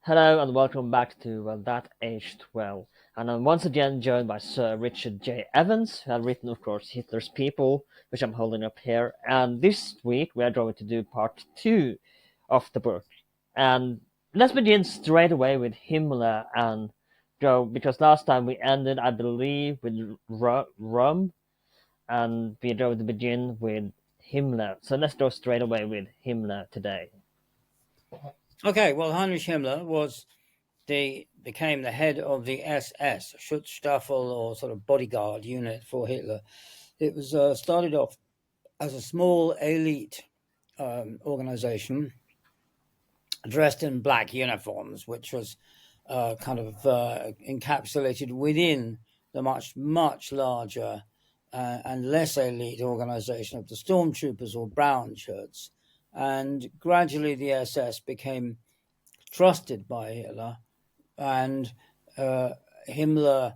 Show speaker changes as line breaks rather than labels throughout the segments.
Hello and welcome back to That Aged Well. And I'm once again joined by Sir Richard J. Evans, who had written, of course, Hitler's People, which I'm holding up here. And this week we are going to do part two of the book. And let's begin straight away with Himmler and go, because last time we ended, I believe, with Rum, and we're going to begin with Himmler. So let's go straight away with Himmler today.
Okay, well, Heinrich Himmler became the head of the SS, Schutzstaffel, or sort of bodyguard unit for Hitler. It was started off as a small elite organization dressed in black uniforms, which was encapsulated within the much larger and less elite organization of the stormtroopers or brown shirts. And gradually the SS became trusted by Hitler, and Himmler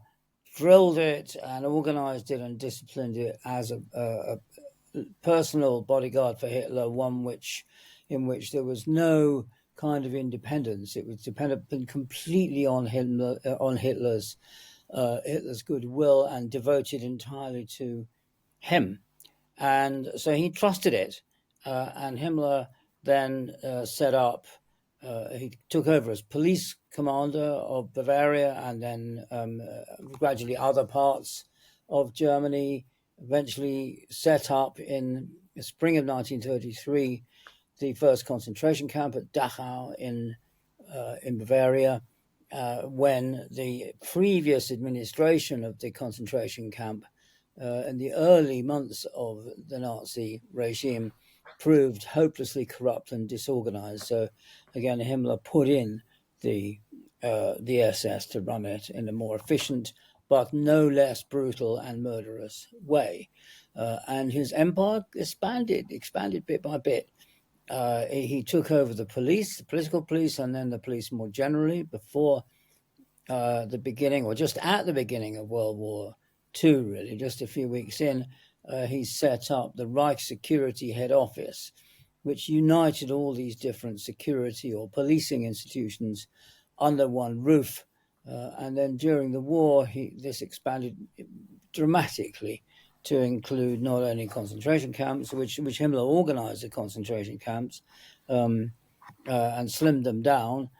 drilled it and organized it and disciplined it as a personal bodyguard for Hitler, in which there was no kind of independence. It was dependent completely on Hitler's goodwill and devoted entirely to him. And so he trusted it. And Himmler then set up, he took over as police commander of Bavaria, and then gradually other parts of Germany. Eventually set up in the spring of 1933 the first concentration camp at Dachau in Bavaria, when the previous administration of the concentration camp in the early months of the Nazi regime proved hopelessly corrupt and disorganized. So again, Himmler put in the SS to run it in a more efficient but no less brutal and murderous way. And his empire expanded bit by bit. He took over the police, the political police, and then the police more generally before the beginning, or just at the beginning of World War II, really, just a few weeks in. He set up the Reich Security Head Office, which united all these different security or policing institutions under one roof. And then during the war, this expanded dramatically to include not only concentration camps, which Himmler organized the concentration camps and slimmed them down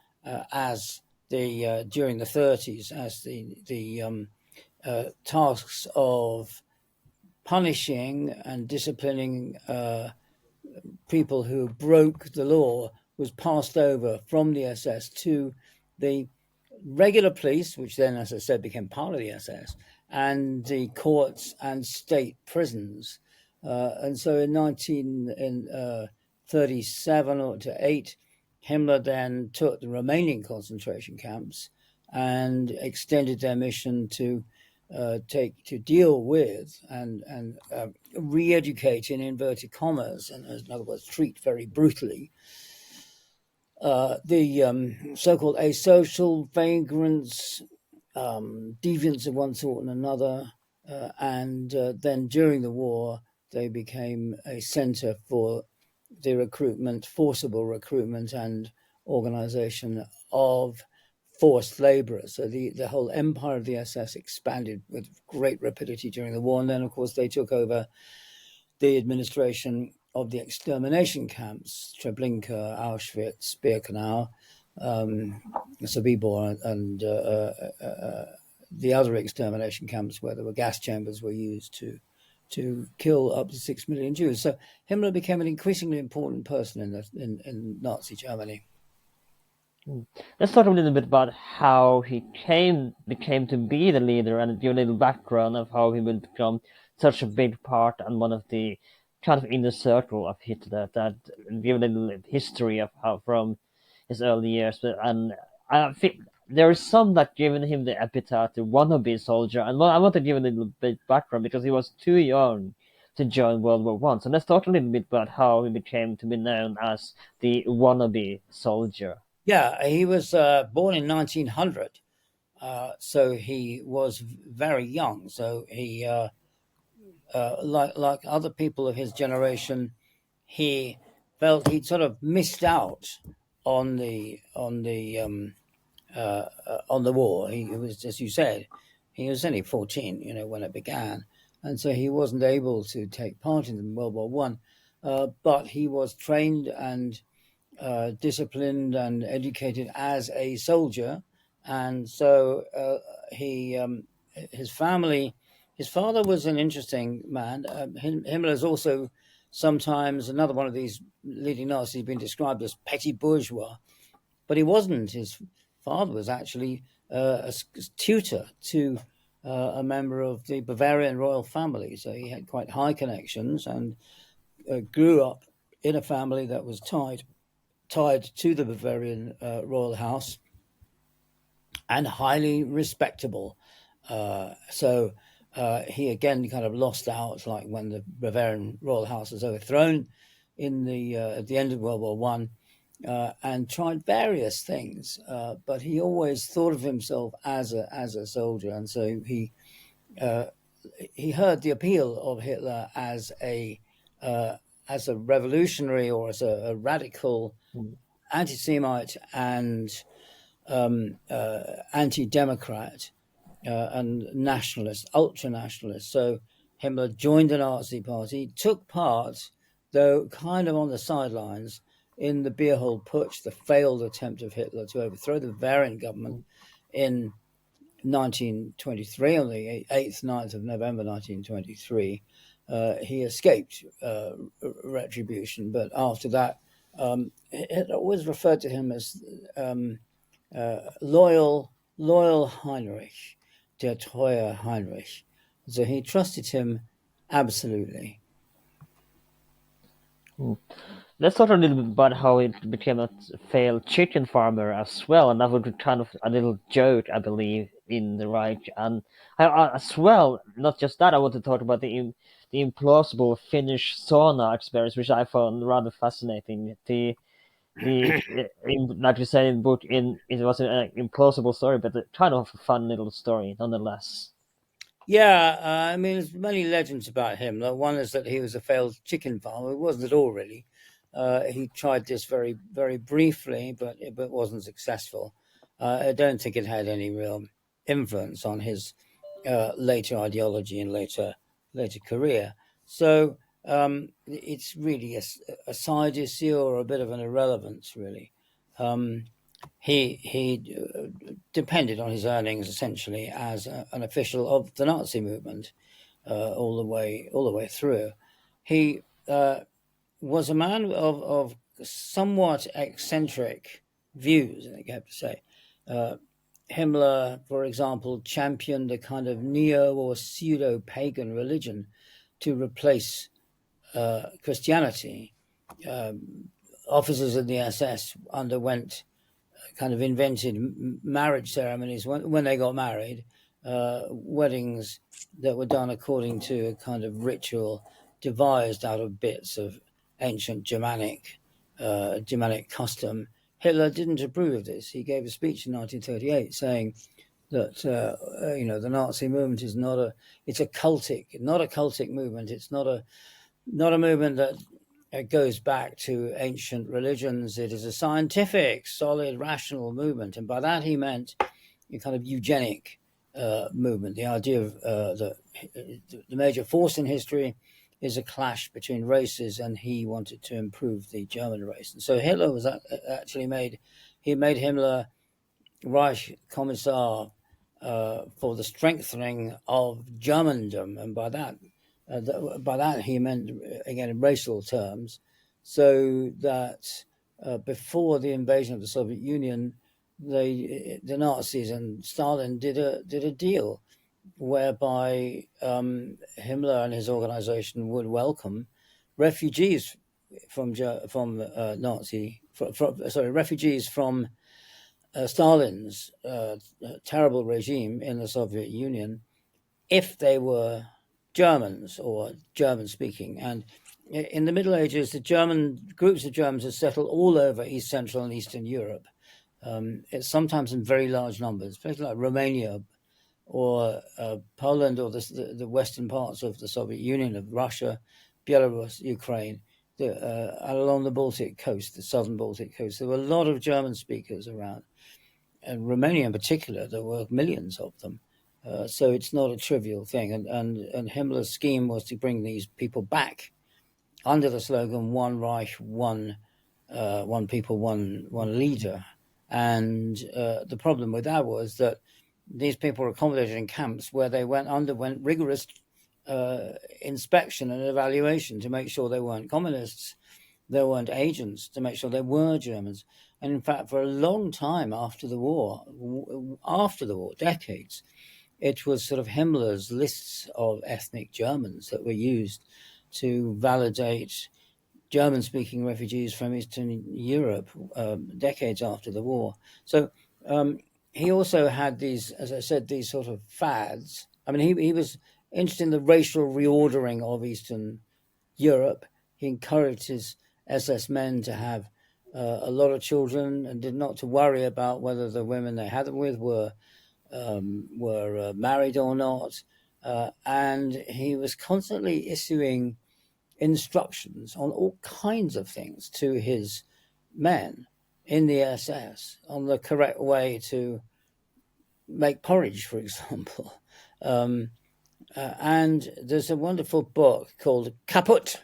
as during the 30s, as the tasks of punishing and disciplining people who broke the law was passed over from the SS to the regular police, which then, as I said, became part of the SS, and the courts and state prisons. And so in 1937 or to 8, Himmler then took the remaining concentration camps and extended their mission to deal with and re-educate, in inverted commas, and in other words, treat very brutally the so-called asocial vagrants, deviants of one sort and another, and then during the war they became a center for the forcible recruitment and organization of forced laborers. So the whole empire of the SS expanded with great rapidity during the war. And then, of course, they took over the administration of the extermination camps, Treblinka, Auschwitz, Birkenau, Sobibor, and the other extermination camps where there were gas chambers were used to kill up to 6 million Jews. So Himmler became an increasingly important person in Nazi Germany.
Let's talk a little bit about how he became to be the leader, and give a little background of how he will become such a big part and one of the kind of inner circle of Hitler. That give a little history of how from his early years. And I think there is some that given him the epithet the wannabe soldier, and I want to give a little bit background because he was too young to join World War One. So let's talk a little bit about how he became to be known as the wannabe soldier.
Yeah, he was born in 1900, so he was very young. So he, like other people of his generation, he felt he'd sort of missed out on the war. He was, as you said, he was only 14, when it began, and so he wasn't able to take part in World War One. But he was trained and disciplined and educated as a soldier, and so he his family. His father was an interesting man. Himmler is also sometimes another one of these leading Nazis been described as petty bourgeois, but he wasn't. His father was actually a tutor to a member of the Bavarian royal family, so he had quite high connections and grew up in a family that was tied to the Bavarian royal house and highly respectable. So he again kind of lost out, like when the Bavarian royal house was overthrown at the end of World War One, and tried various things. But he always thought of himself as a soldier, and so he heard the appeal of Hitler as a revolutionary or as a radical anti-Semite and anti-democrat and nationalist, ultra-nationalist. So Himmler joined the Nazi Party, took part, though kind of on the sidelines, in the Beerhold Putsch, the failed attempt of Hitler to overthrow the Bavarian government in 1923, on the 8th, 9th of November 1923. He escaped retribution, but after that, it always referred to him as loyal Heinrich, der treue Heinrich. So he trusted him absolutely.
Let's talk a little bit about how it became a failed chicken farmer as well, and that would be kind of a little joke, I believe, in the Reich. And as well, not just that, I want to talk about the implausible Finnish sauna experience, which I found rather fascinating. Like you said in the book, it was an implausible story, but kind of a fun little story nonetheless.
Yeah, I mean, there's many legends about him. One is that he was a failed chicken farmer. It wasn't at all, really. He tried this very, very briefly, but it wasn't successful. I don't think it had any real influence on his later ideology and later career. So it's really a side issue or a bit of an irrelevance, really. He depended on his earnings essentially as an official of the Nazi movement all the way through. He was a man of somewhat eccentric views, I have to say. Himmler, for example, championed a kind of neo or pseudo pagan religion to replace Christianity. Officers of the SS underwent kind of invented marriage ceremonies when they got married, weddings that were done according to a kind of ritual devised out of bits of ancient Germanic custom. Hitler didn't approve of this. He gave a speech in 1938 saying that the Nazi movement is not a cultic movement. It's not a movement that it goes back to ancient religions. It is a scientific, solid, rational movement. And by that he meant a kind of eugenic movement. The idea of the major force in history is a clash between races, and he wanted to improve the German race. And so Hitler was actually made Himmler Reich Commissar for the strengthening of Germandom. And by that he meant, again, in racial terms, so that before the invasion of the Soviet Union, the Nazis and Stalin did a deal whereby Himmler and his organization would welcome refugees refugees from Stalin's terrible regime in the Soviet Union, if they were Germans or German speaking. And in the Middle Ages, the groups of Germans had settled all over East Central and Eastern Europe. It's sometimes in very large numbers, places like Romania or Poland or the western parts of the Soviet Union, of Russia, Belarus, Ukraine. along the Baltic coast, the southern Baltic coast. There were a lot of German speakers around, and Romania in particular. There were millions of them. So it's not a trivial thing. And Himmler's scheme was to bring these people back under the slogan "One Reich, one people, one leader." And the problem with that was that these people were accommodated in camps where they underwent rigorous inspection and evaluation to make sure they weren't communists, they weren't agents, to make sure they were Germans. And in fact, for a long time after the war, decades, it was sort of Himmler's lists of ethnic Germans that were used to validate German-speaking refugees from Eastern Europe decades after the war. So he also had these, as I said, these sort of fads. I mean, he was interested in the racial reordering of Eastern Europe. He encouraged his SS men to have a lot of children and did not to worry about whether the women they had them with were married or not. And he was constantly issuing instructions on all kinds of things to his men in the SS on the correct way to make porridge, for example. And there's a wonderful book called Caput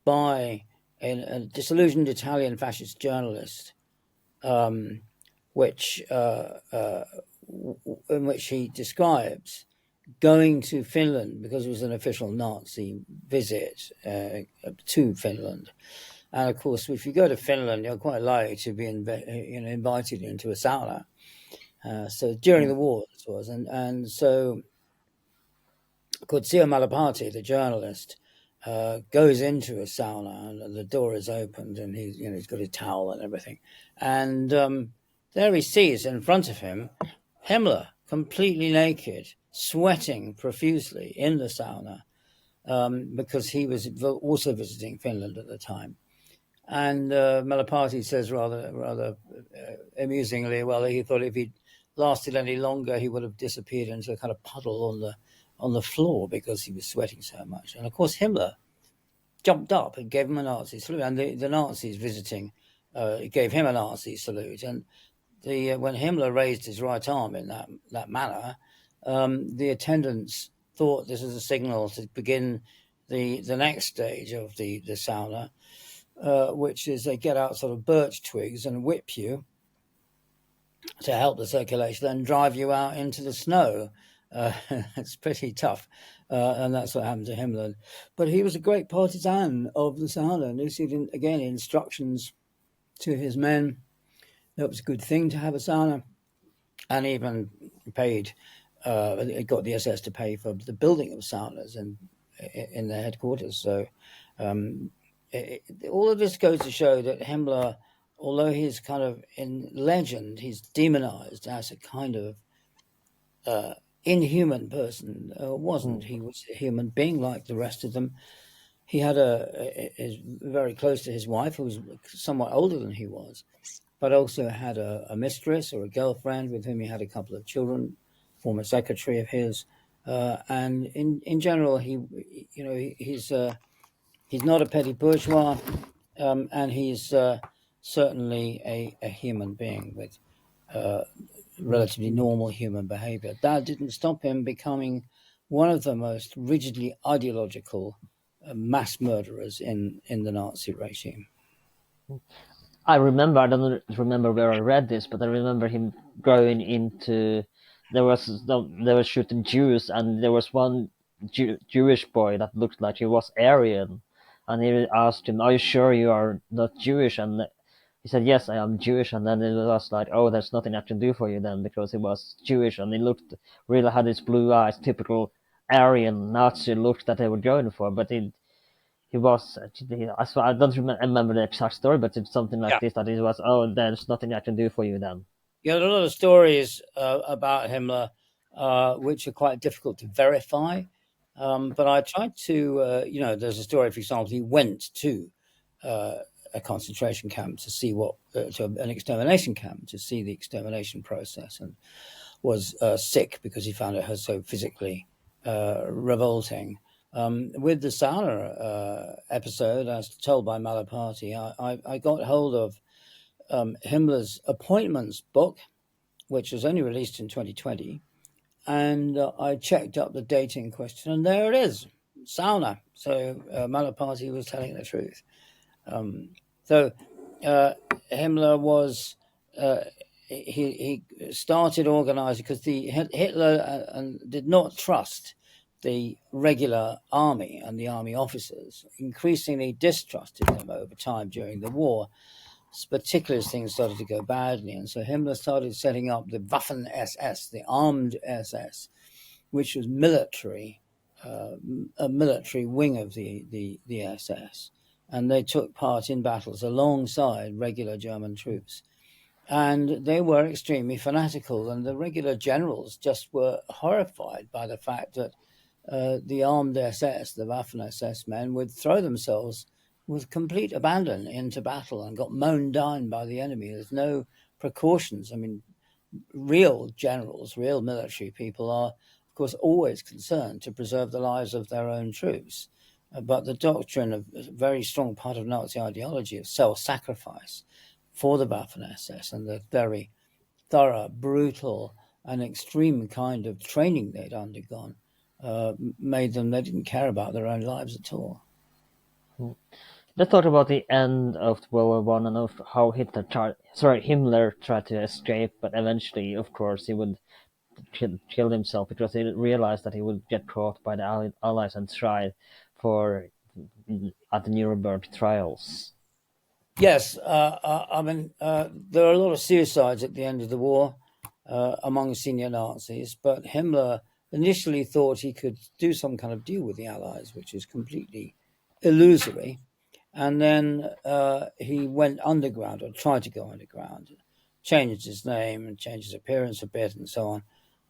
by a disillusioned Italian fascist journalist, which in which he describes going to Finland because it was an official Nazi visit to Finland. And of course, if you go to Finland, you're quite likely to be invited into a sauna. So during the war, this was, and so Kutsio Malapati, the journalist, goes into a sauna and the door is opened and he's got his towel and everything, and there he sees in front of him Himmler, completely naked, sweating profusely in the sauna, because he was also visiting Finland at the time. And Malapati says rather amusingly, well, he thought if he'd lasted any longer, he would have disappeared into a kind of puddle on the floor because he was sweating so much. And of course, Himmler jumped up and gave him a Nazi salute. And the Nazis visiting gave him a Nazi salute. And when Himmler raised his right arm in that manner, the attendants thought this was a signal to begin the next stage of the sauna, which is they get out sort of birch twigs and whip you to help the circulation, then drive you out into the snow. It's pretty tough, and that's what happened to Himmler. But he was a great partisan of the sauna, and issued again instructions to his men. That was a good thing to have a sauna, and even paid. It got the SS to pay for the building of saunas in their headquarters. So all of this goes to show that Himmler, although he's kind of in legend, he's demonized as a kind of inhuman person. Wasn't. He was a human being like the rest of them. He had is very close to his wife, who was somewhat older than he was, but also had a mistress or a girlfriend with whom he had a couple of children, former secretary of his. And in general, he's not a petty bourgeois, and he's certainly a human being with relatively normal human behavior. That didn't stop him becoming one of the most rigidly ideological mass murderers in the Nazi regime.
I don't remember where I read this, but I remember him going into, they were shooting Jews, and there was one Jewish boy that looked like he was Aryan, and he asked him, "Are you sure you are not Jewish?" And he said, "Yes, I am Jewish." And then it was like, "Oh, there's nothing I can do for you then," because he was Jewish, and he really had his blue eyes, typical Aryan Nazi look that they were going for. But he was, I don't remember the exact story, but it's something like this, that it was, "Oh, there's nothing I can do for you then."
Yeah, there are a lot of stories about Himmler which are quite difficult to verify. But I tried to, there's a story, for example, he went to a concentration camp to see to an extermination camp to see the extermination process, and was sick because he found it so physically revolting. With the Sauna episode, as told by Malaparte, I got hold of Himmler's appointments book, which was only released in 2020, and I checked up the date in question, and there it is, Sauna. So Malaparte was telling the truth. So Himmler was he started organizing because the Hitler did not trust the regular army and the army officers, increasingly distrusted them over time during the war, particularly as things started to go badly. And so Himmler started setting up the Waffen SS, the armed SS, which was military, a military wing of the SS. And they took part in battles alongside regular German troops. And they were extremely fanatical, and the regular generals just were horrified by the fact that the armed SS, the Waffen SS men, would throw themselves with complete abandon into battle and got mown down by the enemy. There's no precautions. I mean, real generals, real military people are, of course, always concerned to preserve the lives of their own troops. But the doctrine of a very strong part of Nazi ideology of self-sacrifice for the Waffen SS and the very thorough, brutal, and extreme kind of training they'd undergone made them, they didn't care about their own lives at all.
Let's talk about the end of World War One and of how Himmler tried to escape, but eventually, of course, he would kill himself because he realized that he would get caught by the Allies and tried for at the Nuremberg trials.
Yes, I mean, there are a lot of suicides at the end of the war among senior Nazis, but Himmler initially thought he could do some kind of deal with the Allies, which is completely illusory. And then he went underground, or tried to go underground, changed his name and changed his appearance a bit and so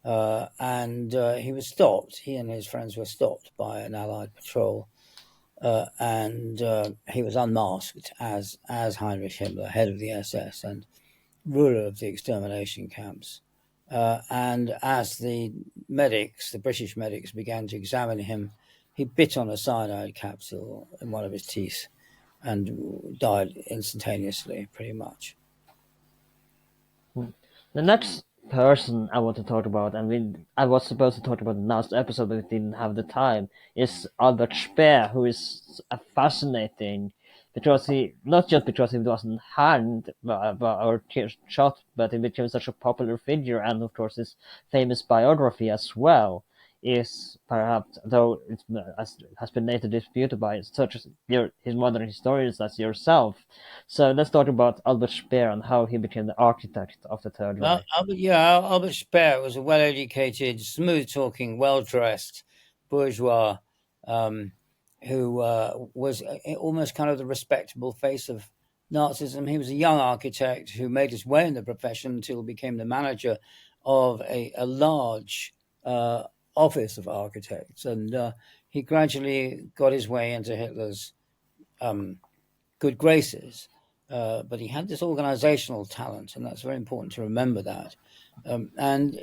on. And he was stopped. He and his friends were stopped by an Allied patrol. And he was unmasked as Heinrich Himmler, head of the SS and ruler of the extermination camps. And as the British medics, began to examine him, he bit on a cyanide capsule in one of his teeth and died instantaneously, pretty much.
The next person I want to talk about, and I was supposed to talk about the last episode, but we didn't have the time, is Albert Speer, who is a fascinating, not just because he wasn't hanged or shot, but he became such a popular figure, and of course his famous biography as well is perhaps, though it has been later disputed by such as his modern historians as yourself. So let's talk about Albert Speer and how he became the architect of the Third Reich.
Albert Speer was a well-educated, smooth-talking, well-dressed bourgeois who was almost kind of the respectable face of Nazism. He was a young architect who made his way in the profession until he became the manager of a large office of architects, and he gradually got his way into Hitler's good graces. But he had this organizational talent, and that's very important to remember that. And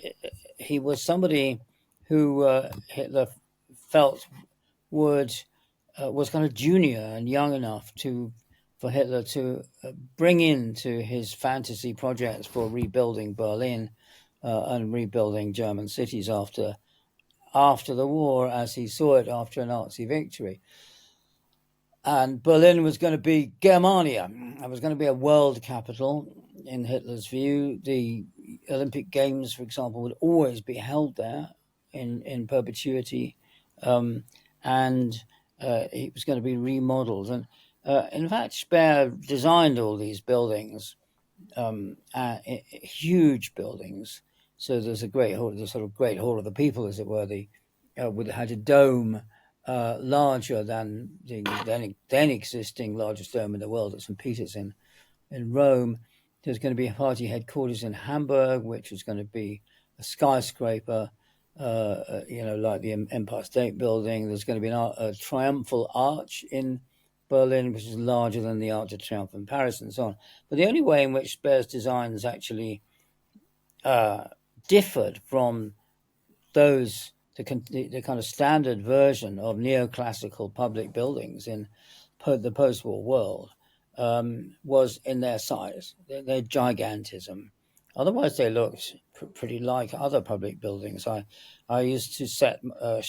he was somebody who Hitler felt was kind of junior and young enough for Hitler to bring into his fantasy projects for rebuilding Berlin and rebuilding German cities after the war, as he saw it after a Nazi victory. And Berlin was going to be Germania. It was going to be a world capital in Hitler's view. The Olympic Games, for example, would always be held there in perpetuity. And it was going to be remodeled. And in fact, Speer designed all these buildings, huge buildings. So there's a great hall, the sort of great hall of the people, as it were, had a dome larger than the then existing largest dome in the world at St. Peter's in Rome. There's going to be a party headquarters in Hamburg, which is going to be a skyscraper, like the Empire State Building. There's going to be a triumphal arch in Berlin, which is larger than the Arc de Triomphe in Paris, and so on. But the only way in which Speer's designs actually differed from those the kind of standard version of neoclassical public buildings in the post-war world was in their size, their gigantism. Otherwise, they looked pretty like other public buildings. I used to show a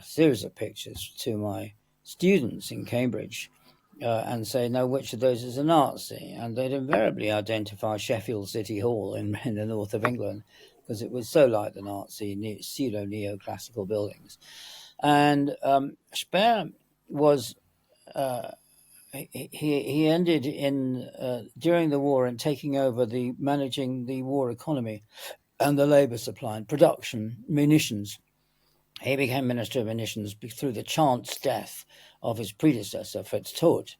series of pictures to my students in Cambridge and say, "Now, which of those is a Nazi?" And they'd invariably identify Sheffield City Hall in the north of England because it was so like the Nazi pseudo neoclassical buildings. And Speer was he ended in during the war in taking over managing the war economy and the labour supply and production munitions. He became Minister of Munitions through the chance death of his predecessor, Fritz Todt.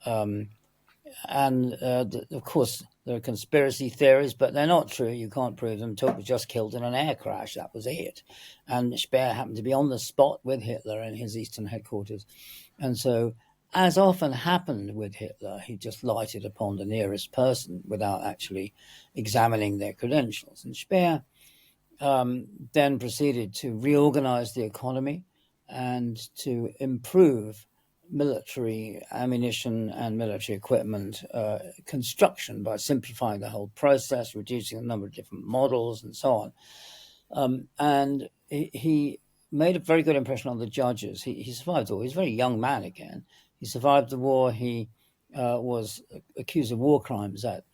And of course, there are conspiracy theories, but they're not true. You can't prove them. Todt was just killed in an air crash. That was it. And Speer happened to be on the spot with Hitler in his eastern headquarters. And so, as often happened with Hitler, he just lighted upon the nearest person without actually examining their credentials. And Speer then proceeded to reorganize the economy and to improve military ammunition and military equipment construction by simplifying the whole process, reducing the number of different models, and so on. And he made a very good impression on the judges. He survived the war. He was a very young man again. He survived the war. He was accused of war crimes at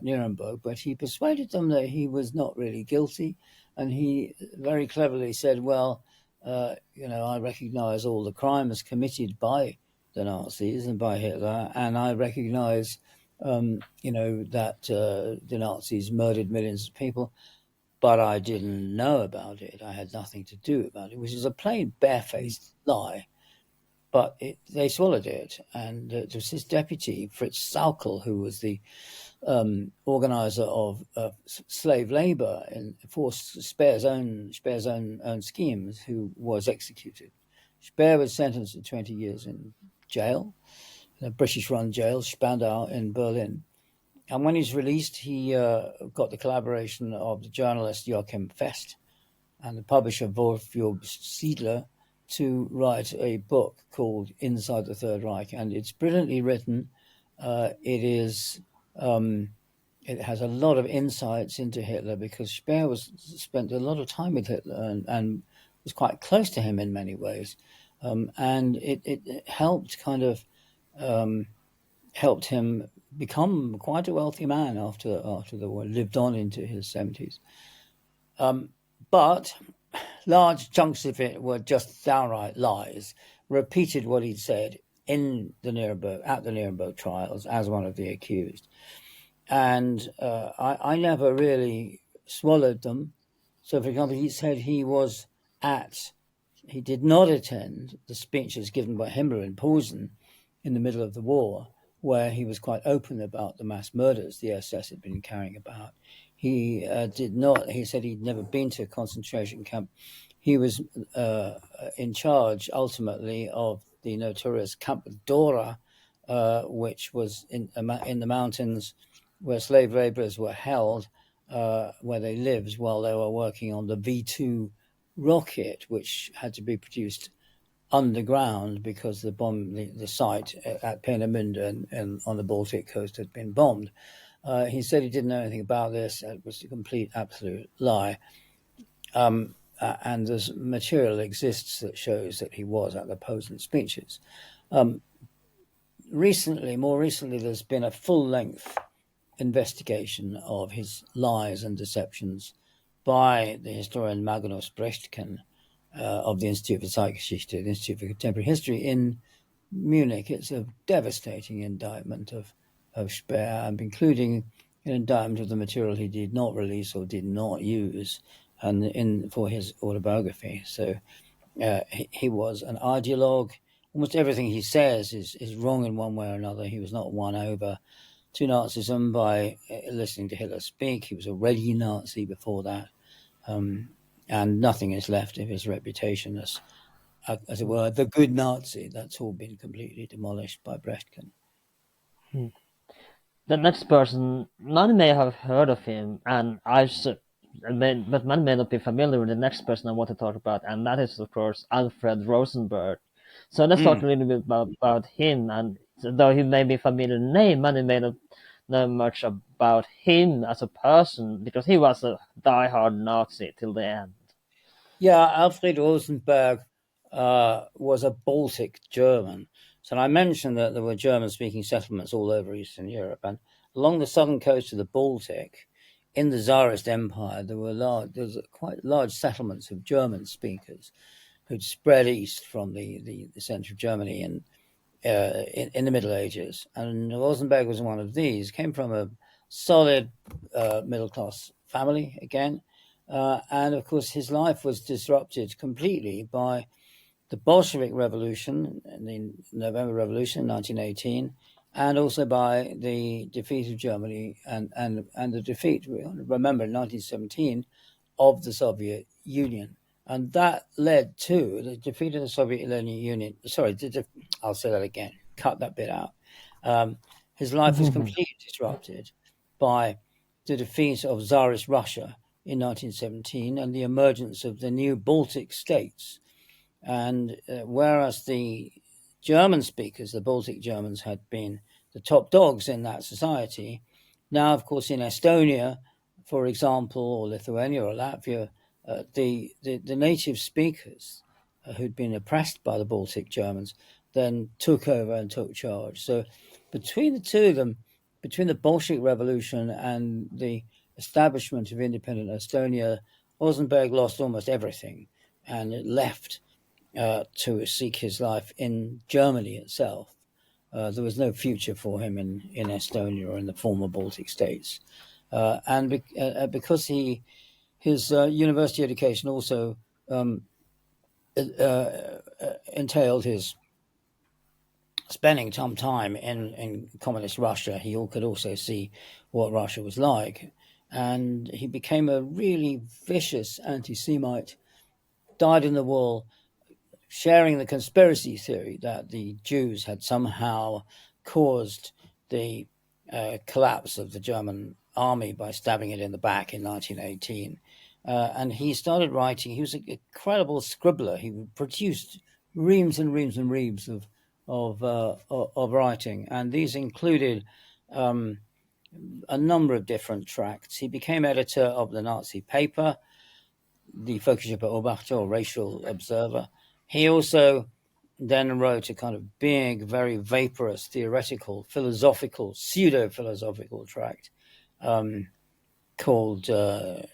Nuremberg, but he persuaded them that he was not really guilty. And he very cleverly said, well, I recognize all the crimes committed by the Nazis and by Hitler, and I recognize, that the Nazis murdered millions of people, but I didn't know about it. I had nothing to do about it, which is a plain, barefaced lie. But they swallowed it, and it was his deputy, Fritz Sauckel, who was the organizer of slave labor for Speer's own schemes, who was executed. Speer was sentenced to 20 years in jail, a British-run jail, Spandau in Berlin. And when he's released, he got the collaboration of the journalist Joachim Fest and the publisher Wolfjörg Siedler to write a book called Inside the Third Reich. And it's brilliantly written. It has a lot of insights into Hitler because Speer spent a lot of time with Hitler and was quite close to him in many ways. And it helped helped him become quite a wealthy man after the war, lived on into his 70s. But large chunks of it were just downright lies, repeated what he'd said at the Nuremberg trials as one of the accused. And I never really swallowed them. So, for example, he said he did not attend the speeches given by Himmler in Posen in the middle of the war, where he was quite open about the mass murders the SS had been carrying about. He said he'd never been to a concentration camp. He was in charge, ultimately, of the notorious Camp Dora, which was in the mountains where slave laborers were held, where they lived while they were working on the V2 rocket, which had to be produced underground because the site at Peenemünde and on the Baltic coast had been bombed. He said he didn't know anything about this. It was a complete, absolute lie. And there's material exists that shows that he was at the Posen speeches. More recently, there's been a full-length investigation of his lies and deceptions by the historian Magnus Brechtken of the Institute for Zeitgeschichte, the Institute for Contemporary History in Munich. It's a devastating indictment of Speer, including an indictment of the material he did not release or did not use and for his autobiography. So he was an ideologue. Almost everything he says is wrong in one way or another. He was not won over to Nazism by listening to Hitler speak. He was already Nazi before that. And nothing is left of his reputation as it were, the good Nazi. That's all been completely demolished by Brechtken.
The next person, none may have heard of him, and I but many may not be familiar with the next person I want to talk about, and that is, of course, Alfred Rosenberg. So let's talk a little bit about him, and though he may be a familiar name, many may not know much about him as a person, because he was a die-hard Nazi till the end.
Yeah, Alfred Rosenberg was a Baltic German. So I mentioned that there were German-speaking settlements all over Eastern Europe, and along the southern coast of the Baltic, in the Tsarist Empire, there was quite large settlements of German speakers who'd spread east from the centre of Germany in the Middle Ages. And Rosenberg was one of these. Came from a solid middle-class family again. And of course, his life was disrupted completely by the Bolshevik Revolution, the November Revolution in 1918, and also by the defeat of Germany and the defeat, remember, in 1917, of the Soviet Union. And that led to the defeat of the Soviet Union. Sorry, I'll say that again. Cut that bit out. His life was completely disrupted by the defeat of Tsarist Russia in 1917 and the emergence of the new Baltic states. And whereas the German speakers, the Baltic Germans, had been the top dogs in that society, now, of course, in Estonia, for example, or Lithuania or Latvia, the native speakers who'd been oppressed by the Baltic Germans then took over and took charge. So between the two of them, between the Bolshevik Revolution and the establishment of independent Estonia, Rosenberg lost almost everything and it left to seek his life in Germany itself. There was no future for him in Estonia or in the former Baltic states. And because his university education also entailed his spending some time in communist Russia, he could also see what Russia was like. And he became a really vicious anti-Semite, dyed in the wool, sharing the conspiracy theory that the Jews had somehow caused the collapse of the German army by stabbing it in the back in 1918. And he started writing. He was an incredible scribbler. He produced reams and reams and reams of writing, and these included a number of different tracts. He became editor of the Nazi paper, the Völkischer or Racial Observer. He also then wrote a kind of big, very vaporous, theoretical, philosophical, pseudo-philosophical tract called it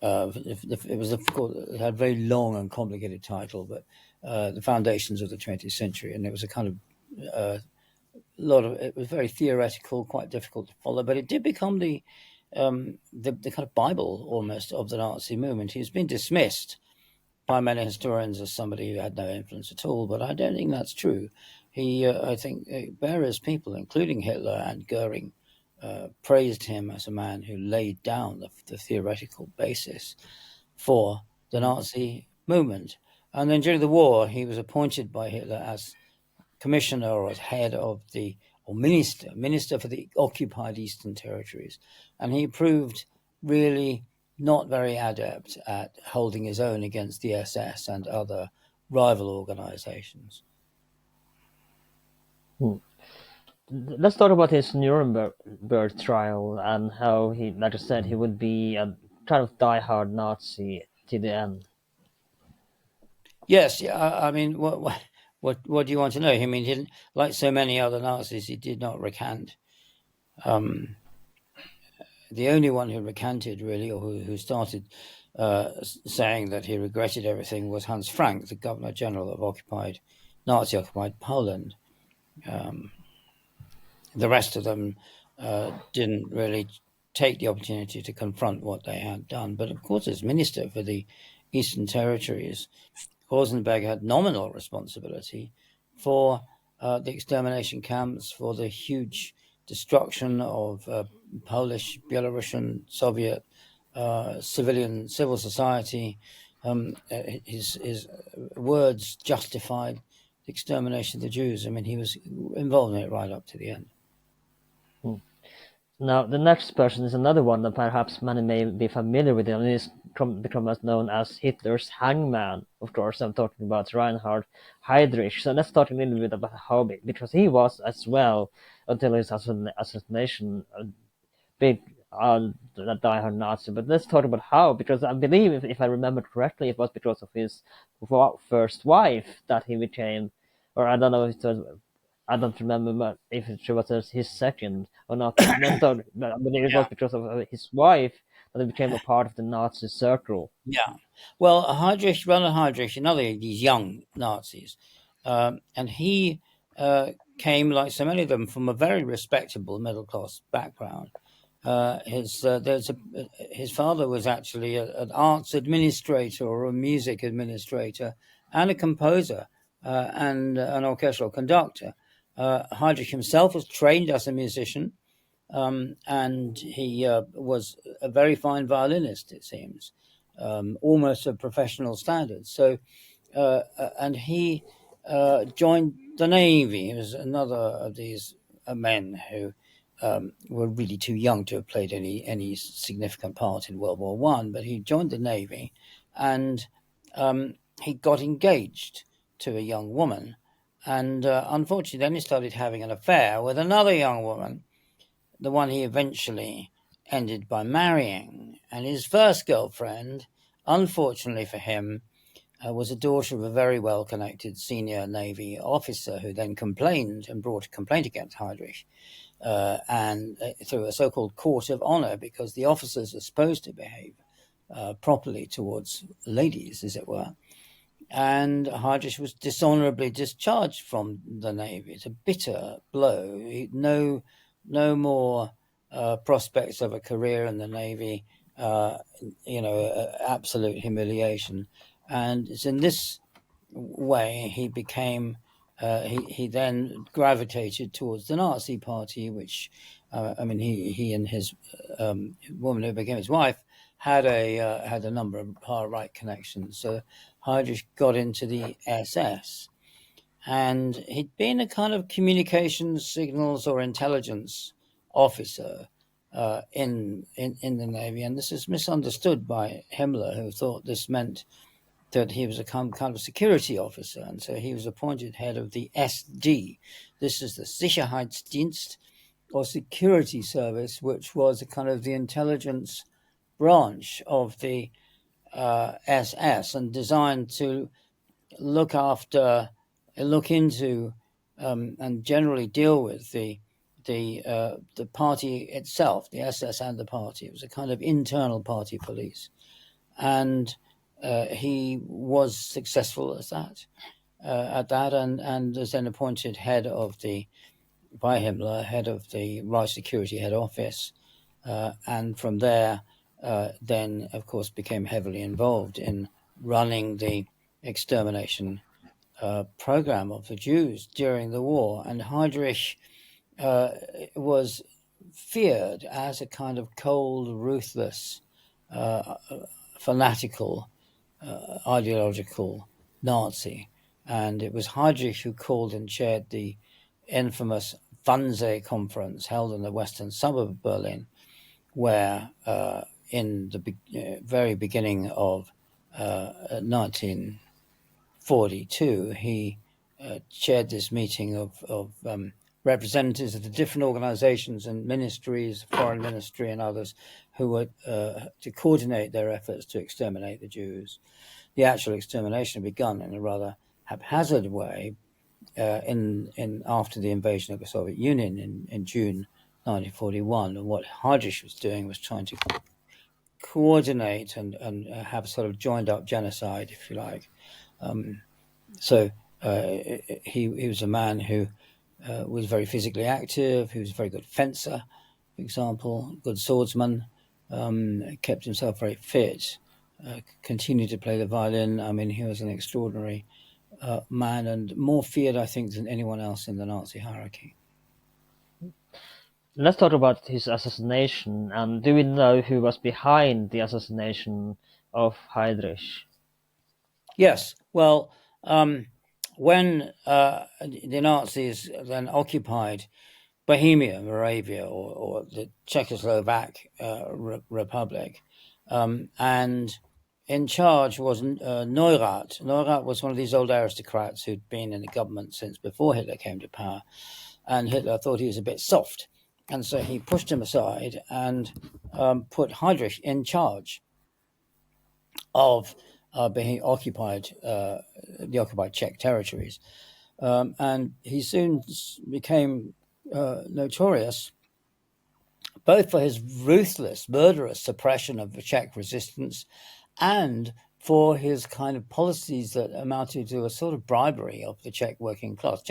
had a very long and complicated title, but The Foundations of the 20th Century, and it was a kind of it was very theoretical, quite difficult to follow, but it did become the kind of Bible almost of the Nazi movement. He's been dismissed by many historians as somebody who had no influence at all, but I don't think that's true. I think various people, including Hitler and Goering, praised him as a man who laid down the theoretical basis for the Nazi movement. And then during the war, he was appointed by Hitler as commissioner or as head of or minister for the occupied Eastern Territories. And he proved really not very adept at holding his own against the SS and other rival organizations.
Let's talk about his Nuremberg trial and how he, like I said, he would be a kind of die-hard Nazi to the end.
Yes, yeah. I mean, what do you want to know? I mean, he didn't, like so many other Nazis, he did not recant. The only one who recanted, really, or who started saying that he regretted everything, was Hans Frank, the Governor General of Nazi-occupied Poland. The rest of them didn't really take the opportunity to confront what they had done. But of course, as Minister for the Eastern Territories, Rosenberg had nominal responsibility for the extermination camps, for the huge destruction of Polish, Belarusian, Soviet civil society. His words justified the extermination of the Jews. I mean, he was involved in it right up to the end.
Now, the next person is another one that perhaps many may be familiar with, and is become as known as Hitler's hangman. Of course, I'm talking about Reinhard Heydrich. So let's talk a little bit about how, because he was as well, until his assassination, a big diehard Nazi. But let's talk about how, because I believe, if I remember correctly, it was because of his first wife that he became, or I don't know if it was, I don't remember if it was his second or not. But let's talk. I believe it was
Yeah.
because of his wife that he became a part of the Nazi circle.
Yeah. Well, Heydrich, Reinhard Heydrich, another of these young Nazis, and he came, like so many of them, from a very respectable middle class background. His father was actually an arts administrator or a music administrator and a composer and an orchestral conductor. Heydrich himself was trained as a musician, and he was a very fine violinist, it seems, almost of professional standards. So, and he joined the Navy. He was another of these men who were really too young to have played any significant part in World War One. But he joined the Navy, and he got engaged to a young woman, and unfortunately, then he started having an affair with another young woman, the one he eventually ended by marrying. And his first girlfriend, unfortunately for him, was a daughter of a very well-connected senior Navy officer who then complained and brought a complaint against Heydrich, and through a so-called court of honor, because the officers are supposed to behave properly towards ladies, as it were. And Heydrich was dishonorably discharged from the Navy. It's a bitter blow. No more prospects of a career in the Navy. Absolute humiliation. And it's in this way he became. He then gravitated towards the Nazi Party, which, he and his woman who became his wife had a number of far right connections. So Heydrich got into the SS, and he'd been a kind of communications, signals, or intelligence officer in the Navy, and this is misunderstood by Himmler, who thought this meant that he was a kind of security officer, and so he was appointed head of the SD. This is the Sicherheitsdienst, or security service, which was a kind of the intelligence branch of the SS, and designed to look into, and generally deal with the party itself, the SS and the party. It was a kind of internal party police, and he was successful at that, and was then appointed by Himmler, head of the Reich Security Head Office, and from there, then of course became heavily involved in running the extermination program of the Jews during the war. And Heydrich was feared as a kind of cold, ruthless, fanatical, ideological Nazi. And it was Heydrich who called and chaired the infamous Wannsee Conference held in the western suburb of Berlin, where in the very beginning of 1942, he chaired this meeting of representatives of the different organizations and ministries, foreign ministry and others, who were to coordinate their efforts to exterminate the Jews. The actual extermination begun in a rather haphazard way after the invasion of the Soviet Union in June 1941. And what Heydrich was doing was trying to coordinate and have sort of joined up genocide, if you like. So he was a man who was very physically active. He was a very good fencer, for example, good swordsman, kept himself very fit, continued to play the violin. I mean, he was an extraordinary man, and more feared, I think, than anyone else in the Nazi hierarchy.
Let's talk about his assassination. And do we know who was behind the assassination of Heydrich?
Yes. Well, when the Nazis then occupied Bohemia, Moravia, or the Czechoslovak Republic, and in charge was Neurath. Neurath was one of these old aristocrats who'd been in the government since before Hitler came to power, and Hitler thought he was a bit soft, and so he pushed him aside and put Heydrich in charge of the occupied Czech territories, and he soon became notorious both for his ruthless, murderous suppression of the Czech resistance and for his kind of policies that amounted to a sort of bribery of the Czech working class.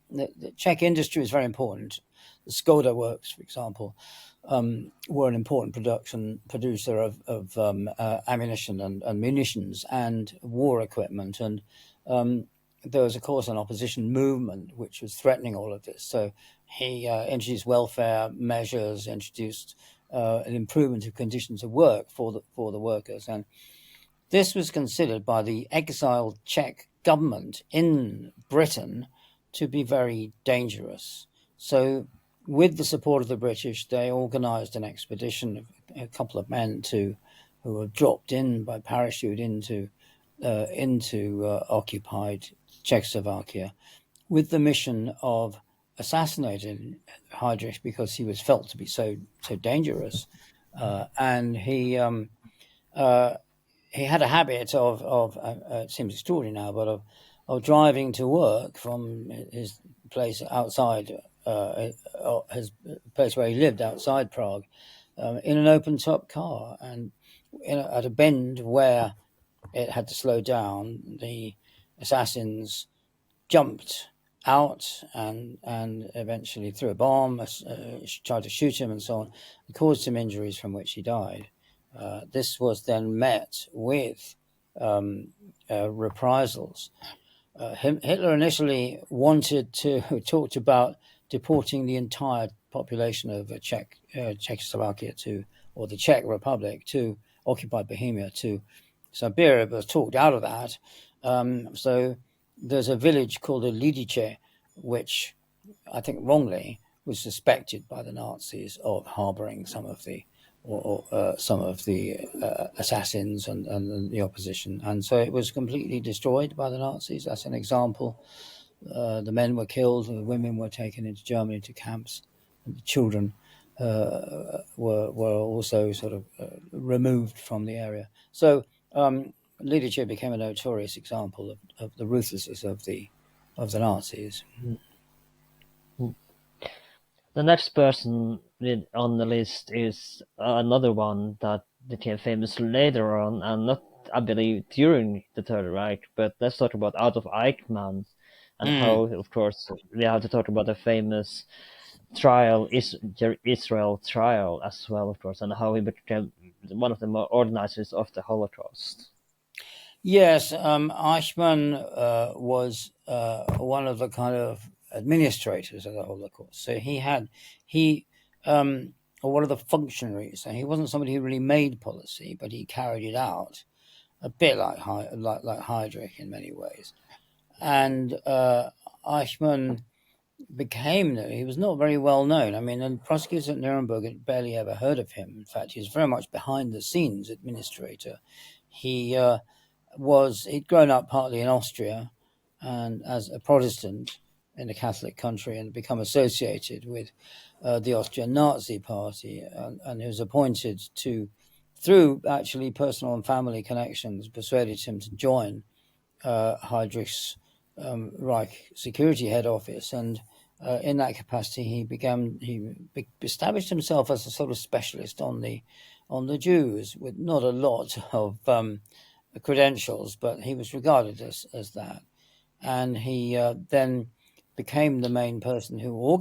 The Czech industry is very important. The Skoda works, for example, were an important producer of ammunition and munitions and war equipment. And there was, of course, an opposition movement which was threatening all of this. So he introduced welfare measures, introduced an improvement of conditions of work for the workers. And this was considered by the exiled Czech government in Britain to be very dangerous. So with the support of the British, they organized an expedition, a couple of men who were dropped in by parachute into occupied Czechoslovakia with the mission of assassinating Heydrich because he was felt to be so dangerous, and he had a habit of it seems extraordinary now, but of driving to work from his place outside, his place where he lived outside Prague, in an open-top car, and at a bend where it had to slow down, the assassins jumped out and eventually threw a bomb, tried to shoot him and so on, and caused him injuries from which he died. This was then met with reprisals. Hitler initially talked about deporting the entire population of Czechoslovakia or the Czech Republic to occupied Bohemia to Siberia, but was talked out of that. So there's a village called Lidice, which I think wrongly was suspected by the Nazis of harboring some of the assassins and the opposition, and so it was completely destroyed by the Nazis. That's an example. The men were killed, and the women were taken into Germany to camps, and the children were also sort of removed from the area. So Lidice became a notorious example of the ruthlessness of the Nazis.
The next person on the list is another one that became famous later on, and not, I believe, during the Third Reich. But let's talk about Adolf Eichmann, and how, of course, we have to talk about the famous trial, Israel trial as well, of course, and how he became one of the organizers of the Holocaust.
Yes, Eichmann was one of the kind of administrators of the Holocaust. So or one of the functionaries. So he wasn't somebody who really made policy, but he carried it out, a bit like Heydrich in many ways. And Eichmann he was not very well known. I mean, the prosecutors at Nuremberg had barely ever heard of him. In fact, he was very much behind the scenes administrator. He'd grown up partly in Austria and as a Protestant in a Catholic country, and become associated with the Austrian Nazi Party, and he was appointed through actually personal and family connections, persuaded him to join Heydrich's Reich security head office, and in that capacity he established himself as a sort of specialist on the Jews, with not a lot of credentials, but he was regarded as that. And he then became the main person who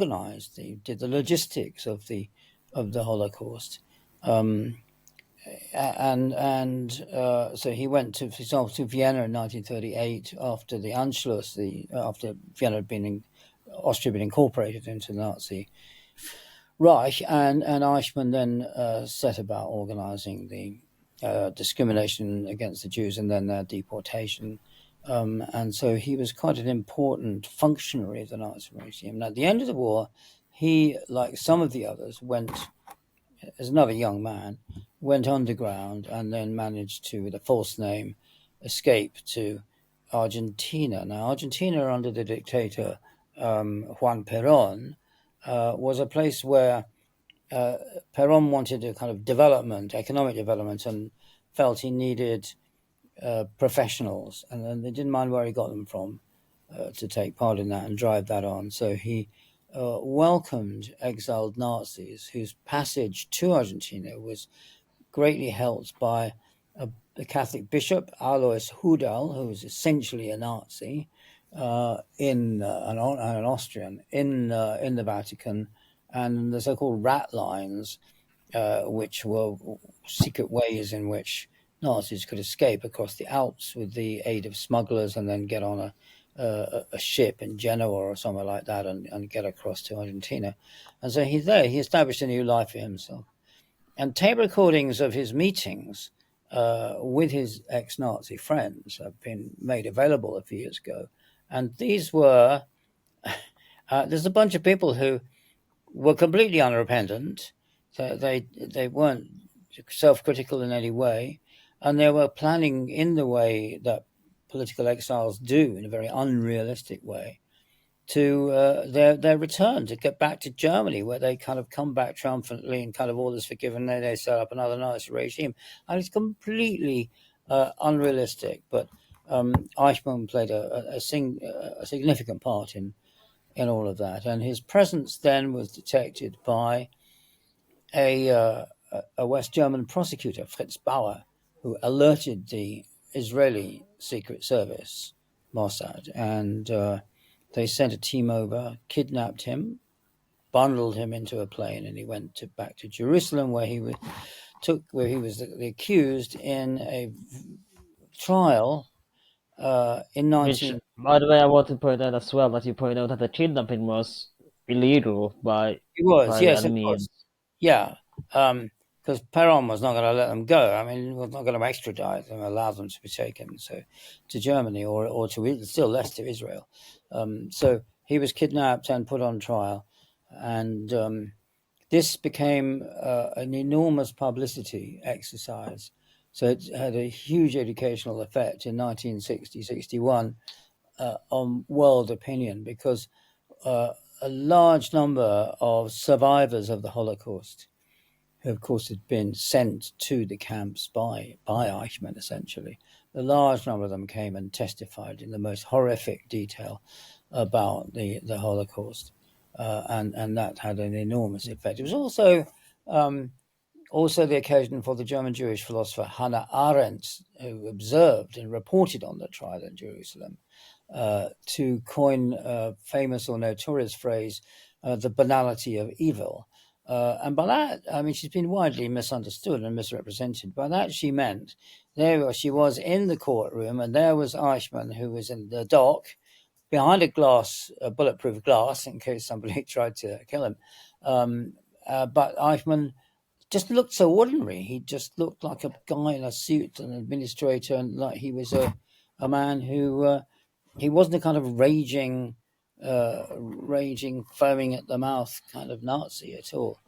did the logistics of the Holocaust. So he went for example, to Vienna in 1938 after the Anschluss, after Vienna Austria had been incorporated into the Nazi Reich, and Eichmann then set about organizing the discrimination against the Jews and then their deportation. And so he was quite an important functionary of the Nazi regime. And at the end of the war, he, like some of the others, went as another young man, went underground and then managed to, with a false name, escape to Argentina. Now, Argentina under the dictator Juan Perón was a place where Perón wanted a kind of development, economic development, and felt he needed professionals, and they didn't mind where he got them from to take part in that and drive that on. So he welcomed exiled Nazis whose passage to Argentina was greatly helped by the Catholic bishop Alois Hudal, who was essentially a Nazi in an Austrian in the Vatican, and the so-called rat lines, which were secret ways in which Nazis could escape across the Alps with the aid of smugglers and then get on a ship in Genoa or somewhere like that and get across to Argentina. And so he established a new life for himself. And tape recordings of his meetings with his ex-Nazi friends have been made available a few years ago. And these were, there's a bunch of people who were completely unrepentant. So they weren't self-critical in any way. And they were planning in the way that political exiles do, in a very unrealistic way, to their return, to get back to Germany, where they kind of come back triumphantly and kind of all is forgiven. Then they set up another Nazi regime, and it's completely unrealistic. But Eichmann played a significant part in all of that, and his presence then was detected by a West German prosecutor, Fritz Bauer, who alerted the Israeli Secret Service, Mossad, and they sent a team over, kidnapped him, bundled him into a plane, and he went back to Jerusalem, where he was the accused in a trial in
Which,
19.
by the way, I want to point out as well that you point out that the kidnapping was illegal
It was,
by
yes,
any
of course,
means.
yeah, because Perón was not going to let them go. I mean, he was not going to extradite them, allow them to be taken to Germany or to still less to Israel. So he was kidnapped and put on trial, and this became an enormous publicity exercise. So it had a huge educational effect in 1960-61 on world opinion, because a large number of survivors of the Holocaust, who of course had been sent to the camps by Eichmann, essentially, a large number of them came and testified in the most horrific detail about the Holocaust. And that had an enormous effect. It was also the occasion for the German Jewish philosopher Hannah Arendt, who observed and reported on the trial in Jerusalem, to coin a famous or notorious phrase, the banality of evil. And by that, I mean, she's been widely misunderstood and misrepresented. By that, she meant she was in the courtroom, and there was Eichmann, who was in the dock, behind a bulletproof glass, in case somebody tried to kill him. But Eichmann just looked so ordinary. He just looked like a guy in a suit, an administrator, and like he was a man who he wasn't a kind of raging, foaming at the mouth kind of Nazi at all.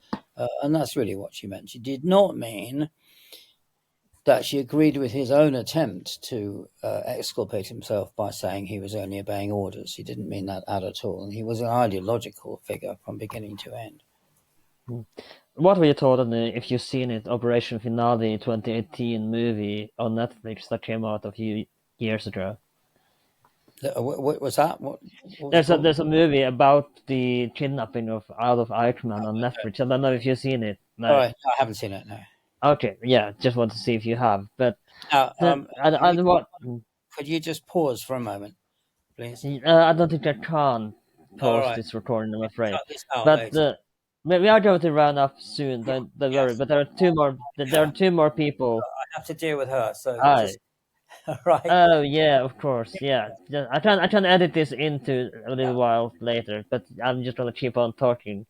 And that's really what she meant. She did not mean that she agreed with his own attempt to exculpate himself by saying he was only obeying orders. He didn't mean that at all. And he was an ideological figure from beginning to end.
What were your thoughts on if you've seen it, Operation Finale 2018 movie on Netflix that came out a few years ago?
What was that? What was it called?
There's a movie about the kidnapping of Adolf Eichmann on Netflix. I don't know if you've seen it.
All
No.
right, no, I haven't seen it. No.
Okay, yeah, just want to see if you have. But
Now,
what?
could you just pause for a moment, please?
I don't think I can
All
pause
right,
this recording, I'm afraid.
cut this out
But
later.
we are going to round up soon. Don't worry.
Yes,
But there are two more. There are two more people.
I have to deal with her. So
Hi.
just all right.
Oh yeah, of course. Yeah, I can edit this into a little while later, but I'm just gonna keep on talking.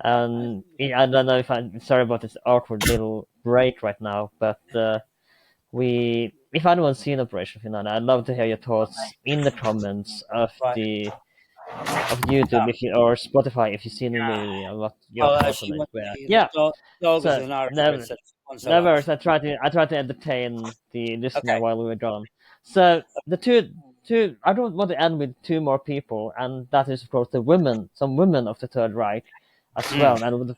I don't know if I'm sorry about this awkward little break right now, but if anyone's seen Operation Finale, I'd love to hear your thoughts in the comments of
Right.
the of YouTube
Yeah.
or Spotify if you've seen the movie and what your
Well,
thoughts on
she
it
went
were.
the
Yeah.
dog is
So
an Irish
never,
princess once her
never.
life.
So I try to entertain the listener
Okay.
while we were gone. So the two. I don't want to end with two more people, and that is of course the women, some women of the Third Reich, as
Mm.
well. And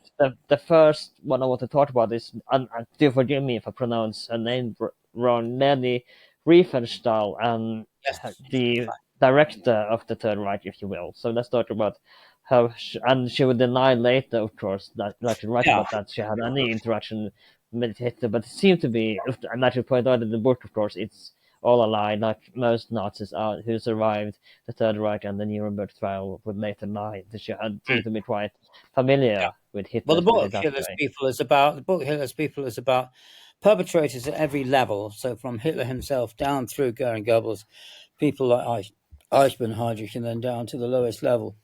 the first one I want to talk about is, and do forgive me if I pronounce her name wrong, Leni Riefenstahl, and
Yes.
the director of the Third Reich, if you will. So let's talk about how, and she would deny later, of course, that like she write
Yeah.
about that she had any interaction with Hitler, but it seemed to be, and like you point out in the book, of course, it's all a lie, like most Nazis are, who survived the Third Reich and the Nuremberg trial would later lie. She had
Mm.
seemed to be quite
Yeah.
familiar with
Well,
Hitler,
the
to put
book
it that
Hitler's
way.
People is about perpetrators at every level. So from Hitler himself down through Goering Goebbels, people like Eichmann, Heydrich, and then down to the lowest level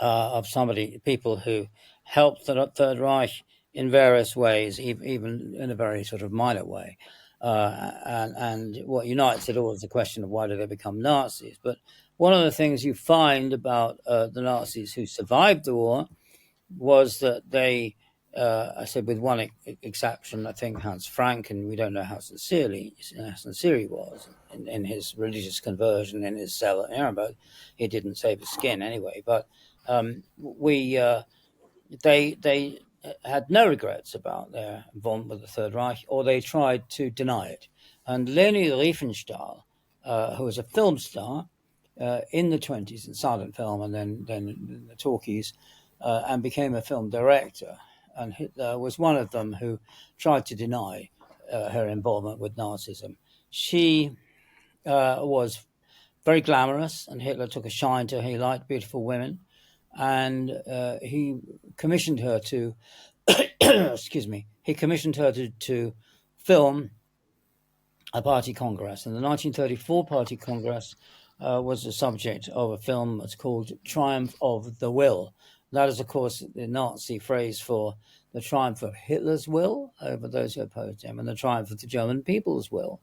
of people who helped the Third Reich in various ways, even in a very sort of minor way. And what unites it all is the question of why do they become Nazis. But one of the things you find about the Nazis who survived the war was that they, I said with one exception, I think Hans Frank, and we don't know how sincere he was in his religious conversion in his cell at Nuremberg. He didn't save his skin anyway, but we they had no regrets about their involvement with the Third Reich, or they tried to deny it. And Leni Riefenstahl, who was a film star in the 20s in silent film and then in the talkies, and became a film director. And Hitler was one of them who tried to deny her involvement with Nazism. She was very glamorous, and Hitler took a shine to her. He liked beautiful women, and he commissioned her to, excuse me, he commissioned her to film a party congress. And the 1934 party congress was the subject of a film that's called Triumph of the Will. That is, of course, the Nazi phrase for the triumph of Hitler's will over those who opposed him, and the triumph of the German people's will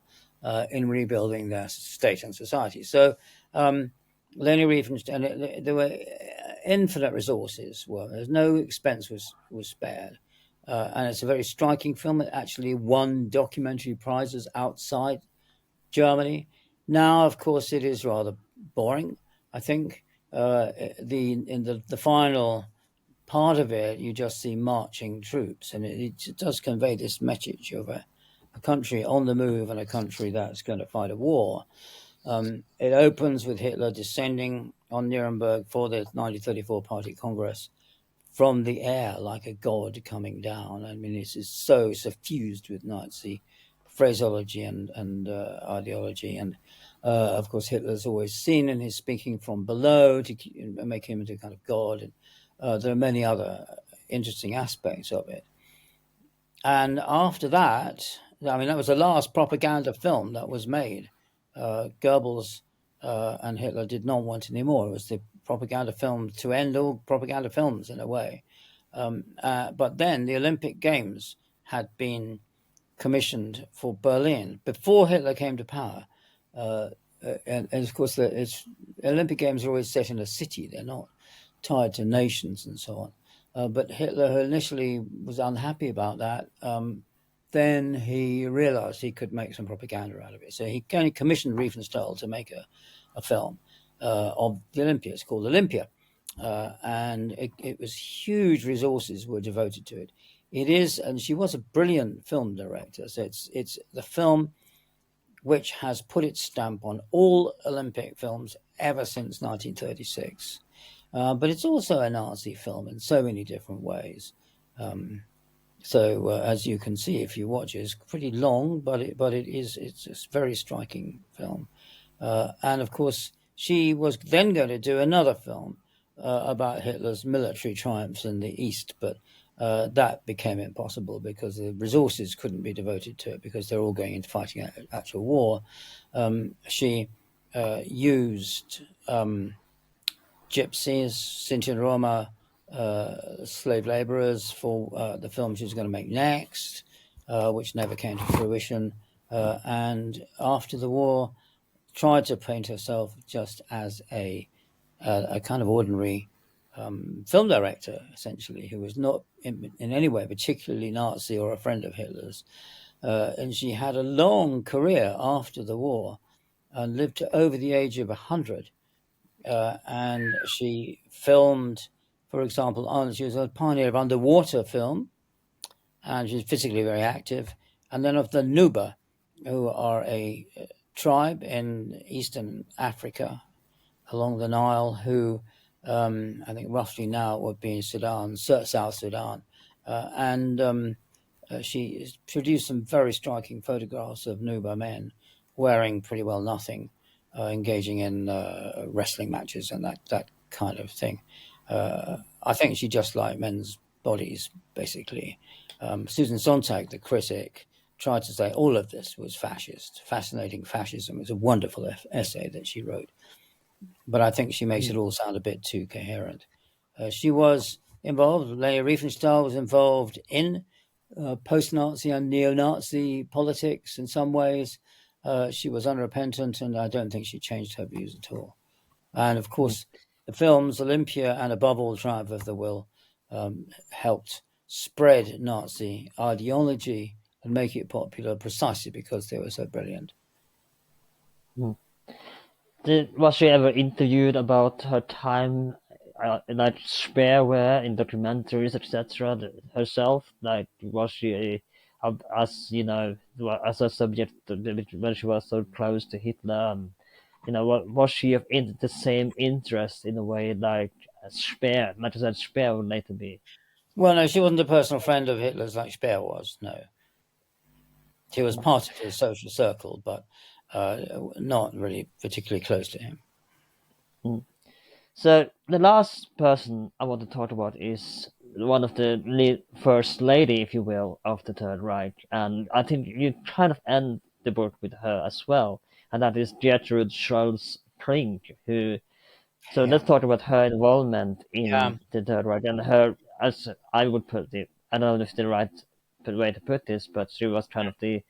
in rebuilding their state and society. So, Leni Riefenstahl, and there were infinite resources. Well, there's no expense was spared. And it's a very striking film. It actually won documentary prizes outside Germany. Now, of course, it is rather boring. I think the final part of it, you just see marching troops, and it does convey this message of a country on the move and a country that's going to fight a war. It opens with Hitler descending on Nuremberg for the 1934 Party Congress from the air like a god coming down. I mean, this is so suffused with Nazi phraseology and ideology. And of course, Hitler's always seen in his speaking from below to make him into a kind of god. And there are many other interesting aspects of it. And after that, I mean, that was the last propaganda film that was made. Goebbels and Hitler did not want any more. It was the propaganda film to end all propaganda films in a way. But then the Olympic Games had been commissioned for Berlin before Hitler came to power. And of course, the Olympic Games are always set in a city. They're not tied to nations and so on. But Hitler, who initially was unhappy about that, then he realized he could make some propaganda out of it. So he commissioned Riefenstahl to make a film of the Olympiads called Olympia. And it was huge resources were devoted to it. It is, and she was a brilliant film director. So it's the film which has put its stamp on all Olympic films ever since 1936. But it's also a Nazi film in so many different ways. So as you can see, if you watch it, it's pretty long, but it's a very striking film. And of course, she was then going to do another film about Hitler's military triumphs in the East, but that became impossible because the resources couldn't be devoted to it because they're all going into fighting actual war. She used gypsies, Sinti and Roma, slave laborers for the film she was going to make next, which never came to fruition. And after the war, tried to paint herself just as a a kind of ordinary film director, essentially, who was not in any way particularly Nazi or a friend of Hitler's. And she had a long career after the war and lived to over the age of 100. And she filmed, for example, she was a pioneer of underwater film, and she's physically very active. And then of the Nuba, who are a tribe in Eastern Africa along the Nile, who I think roughly now would be in Sudan, South Sudan. And she produced some very striking photographs of Nuba men wearing pretty well nothing, engaging in wrestling matches and that kind of thing. I think she just liked men's bodies, basically. Susan Sontag, the critic, tried to say all of this was fascist, fascinating fascism. It was a wonderful essay that she wrote, but I think she makes it all sound a bit too coherent. She was involved, Leni Riefenstahl was involved in post-Nazi and neo-Nazi politics in some ways. She was unrepentant, and I don't think she changed her views at all. And of course, the films Olympia and above all Triumph of the Will helped spread Nazi ideology and make it popular precisely because they were so brilliant.
Was she ever interviewed about her time, like Speer in documentaries, etc. Herself? Like, was she, as you know, as a subject when she was so close to Hitler, and was she of the same interest in a way like Speer, like I said, Speer would later be?
Well, no, she wasn't a personal friend of Hitler's like Speer was, no. She was part of his social circle, but not really particularly close to him.
So the last person I want to talk about is one of the first lady, if you will, of the Third Reich, and I think you kind of end the book with her as well, and that is Gertrude Scholz Klink, who. So
Yeah.
let's talk about her involvement
Yeah.
in the Third Reich and her, as I would put it. I don't know if the right way to put this, but she was kind of the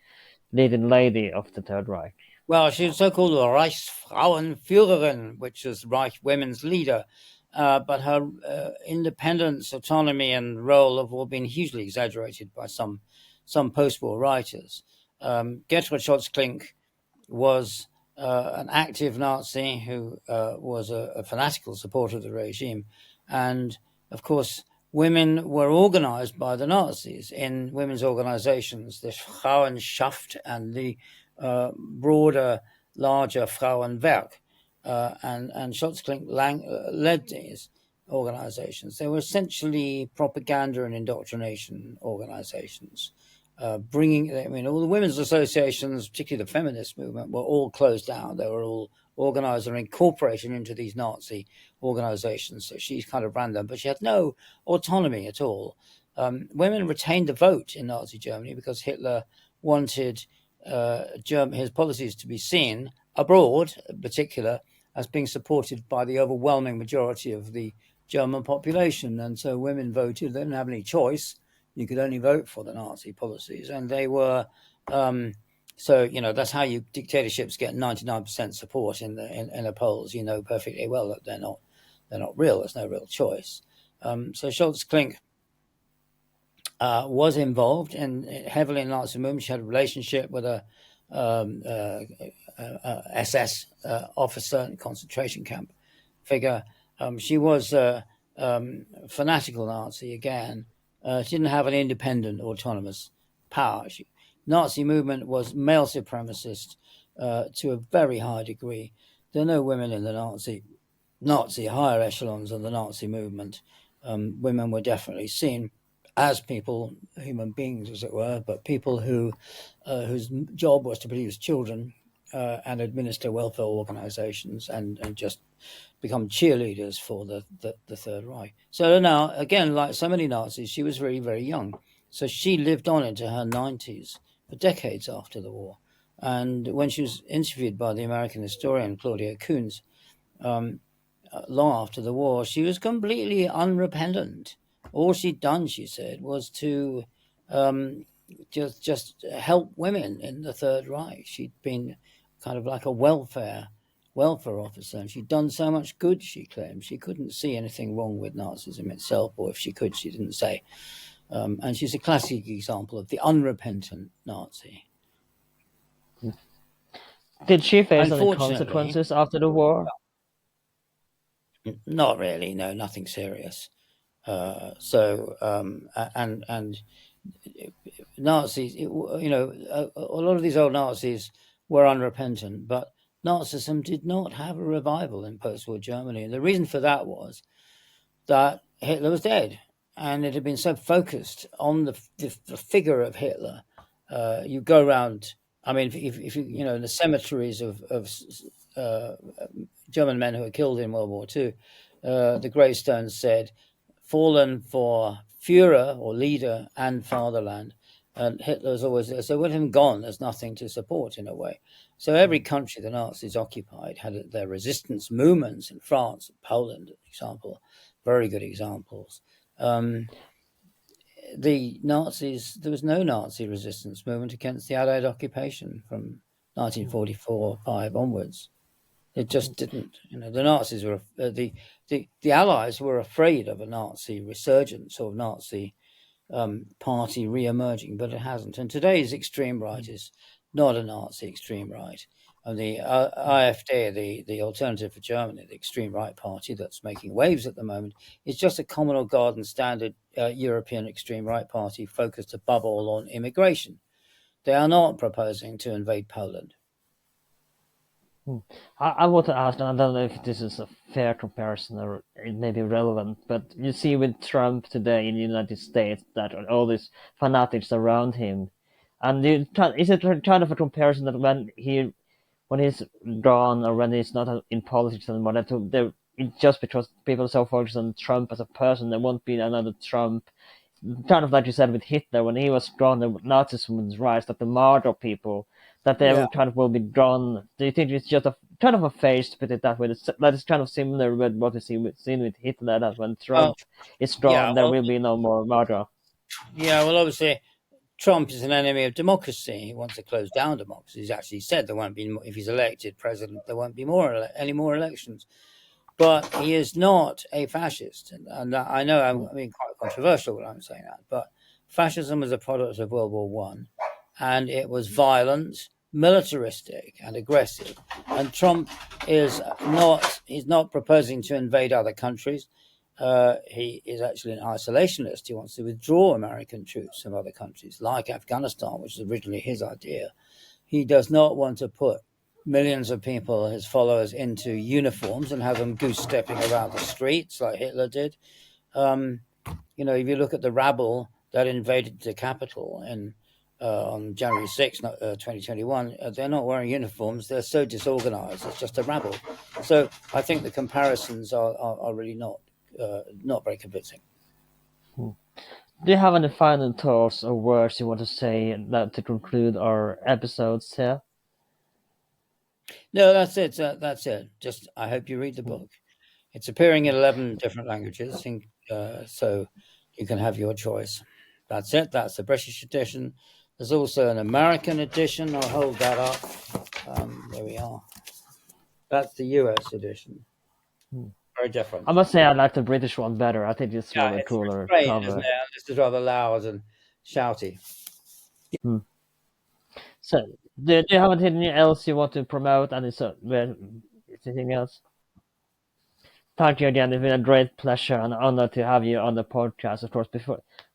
leading lady of the Third Reich.
Well, she was so-called Reichsfrauenführerin, which is Reich women's leader. But her independence, autonomy, and role have all been hugely exaggerated by some post-war writers. Gertrude Scholz-Klink was an active Nazi who was a fanatical supporter of the regime. And of course, women were organized by the Nazis in women's organizations, the Frauenschaft and the broader, larger Frauenwerk. And Scholz-Klink led these organizations. They were essentially propaganda and indoctrination organizations. All the women's associations, particularly the feminist movement, were all closed down. They were all organized and incorporated into these Nazi organizations. So she kind of ran them, but she had no autonomy at all. Women retained the vote in Nazi Germany because Hitler wanted his policies to be seen abroad, in particular, as being supported by the overwhelming majority of the German population. And so women voted. They didn't have any choice. You could only vote for the Nazi policies. And they were, that's how dictatorships get 99% support in the polls. You know perfectly well that they're not real. There's no real choice. So Scholz-Klink was involved heavily in Nazi movement. She had a relationship with a SS officer and concentration camp figure. She was a fanatical Nazi again. She didn't have an independent, autonomous power. Nazi movement was male supremacist to a very high degree. There are no women in the Nazi higher echelons of the Nazi movement. Women were definitely seen as people, human beings, as it were, but people whose job was to produce children and administer welfare organizations and just become cheerleaders for the Third Reich. So now, again, like so many Nazis, she was very, very young. So she lived on into her 90s for decades after the war. And when she was interviewed by the American historian Claudia Koons, long after the war, she was completely unrepentant. All she'd done, she said, was to just help women in the Third Reich. She'd been kind of like a welfare welfare officer, and she'd done so much good, she claimed. She couldn't see anything wrong with Nazism itself, or if she could, she didn't say. And she's a classic example of the unrepentant Nazi.
Did she face any
Unfortunately,
consequences after the war?
not really, no, nothing serious. And Nazis, a lot of these old Nazis were unrepentant, but Nazism did not have a revival in post-war Germany. And the reason for that was that Hitler was dead, and it had been so focused on the figure of Hitler. You go around, I mean, if you, in the cemeteries of German men who were killed in World War II, the gravestones said, fallen for Führer or leader and fatherland. And Hitler's always there. So with him gone, there's nothing to support in a way. So every country the Nazis occupied had their resistance movements in France, Poland, for example, very good examples. The Nazis, there was no Nazi resistance movement against the Allied occupation from 1944-5 onwards. It just didn't. The Nazis were the Allies were afraid of a Nazi resurgence or Nazi party re-emerging, but it hasn't. And today's extreme right is not a Nazi extreme right. And the AfD, the Alternative for Germany, the extreme right party that's making waves at the moment, is just a common or garden standard European extreme right party focused above all on immigration. They are not proposing to invade Poland.
I want to ask, and I don't know if this is a fair comparison or it may be relevant, but you see with Trump today in the United States that all these fanatics around him, and is it kind of a comparison that when he's gone or when he's not in politics anymore, that it's just because people are so focused on Trump as a person, there won't be another Trump. Kind of like you said with Hitler, when he was gone, the Nazism was rise, that the martyr people, that they kind of will be gone. Do you think it's just a kind of a phase, to put it that way? That is kind of similar with what we seen with Hitler, that when Trump is gone, there will be no more martyr.
Yeah, well, obviously, Trump is an enemy of democracy. He wants to close down democracy. He's actually said there won't be, if he's elected president, there won't be any more elections. But he is not a fascist. And I know I'm being quite controversial when I'm saying that, but fascism was a product of World War One, and it was violent, militaristic, and aggressive. And Trump he's not proposing to invade other countries. He is actually an isolationist. He wants to withdraw American troops from other countries, like Afghanistan, which was originally his idea. He does not want to put millions of people, his followers, into uniforms and have them goose-stepping around the streets like Hitler did. If you look at the rabble that invaded the Capitol on January 6, 2021, they're not wearing uniforms. They're so disorganized. It's just a rabble. So I think the comparisons are really not very convincing.
Do you have any final thoughts or words you want to say to conclude our episodes here?
No, that's it. That's it. Just I hope you read the book. It's appearing in 11 different languages, so you can have your choice. That's it. That's the British edition. There's also an American edition. I'll hold that up. There we are. That's the US edition. Very different.
I must say I like the British one better. I think it's really cooler
great,
cover.
isn't it? This is rather loud and shouty.
So, do you have anything else you want to promote? Anything else? Thank you again. It's been a great pleasure and honor to have you on the podcast. Of course,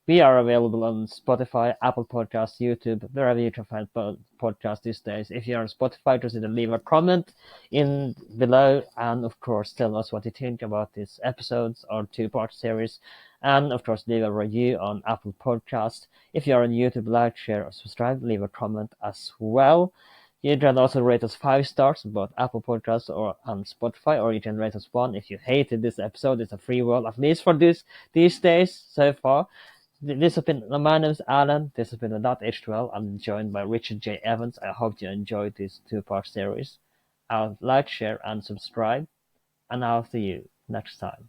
we are available on Spotify, Apple Podcasts, YouTube, wherever you can find podcasts these days. If you're on Spotify, just leave a comment in below, and of course, tell us what you think about these episodes or two-part series, and of course, leave a review on Apple Podcasts. If you're on YouTube, like, share, or subscribe. Leave a comment as well. You can also rate us 5 stars on both Apple Podcasts or on Spotify, or you can rate us 1 if you hated this episode. It's a free world, at least for these days so far. This has been, my name is Alan. This has been the H12. I'm joined by Richard J. Evans. I hope you enjoyed this 2-part series. I'll like, share, and subscribe. And I'll see you next time.